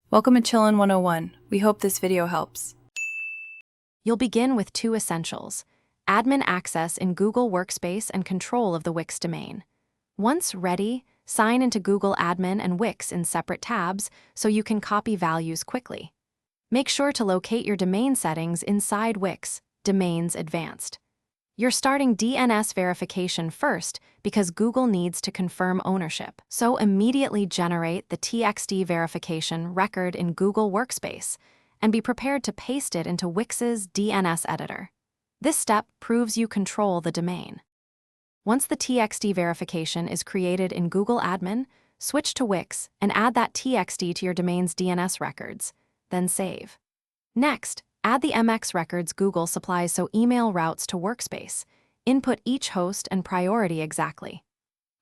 Welcome to Chillin' 101. We hope this video helps. You'll begin with two essentials: admin access in Google Workspace and control of the Wix domain. Once ready, sign into Google Admin and Wix in separate tabs so you can copy values quickly. Make sure to locate your domain settings inside Wix, Domains Advanced. You're starting DNS verification first because Google needs to confirm ownership, so immediately generate the TXT verification record in Google Workspace and be prepared to paste it into Wix's DNS editor. This step proves you control the domain. Once the TXT verification is created in Google Admin, switch to Wix and add that TXT to your domain's DNS records, then save. Next, add the MX records Google supplies so email routes to Workspace. Input each host and priority exactly.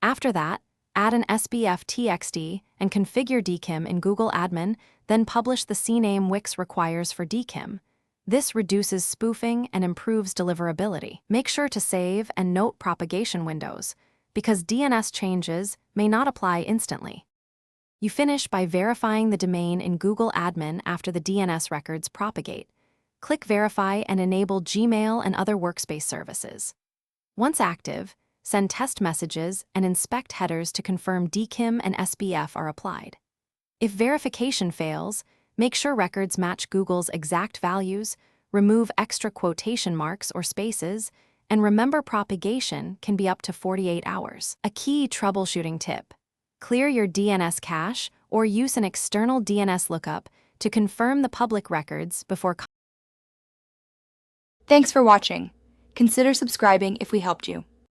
After that, add an SBF TXT and configure DKIM in Google Admin, then publish the CNAME Wix requires for DKIM. This reduces spoofing and improves deliverability. Make sure to save and note propagation windows, because DNS changes may not apply instantly. You finish by verifying the domain in Google Admin after the DNS records propagate. Click Verify and enable Gmail and other Workspace services. Once active, send test messages and inspect headers to confirm DKIM and SBF are applied. If verification fails, make sure records match Google's exact values, remove extra quotation marks or spaces, and remember propagation can be up to 48 hours. A key troubleshooting tip: clear your DNS cache or use an external DNS lookup to confirm the public records before. Thanks for watching. Consider subscribing if we helped you.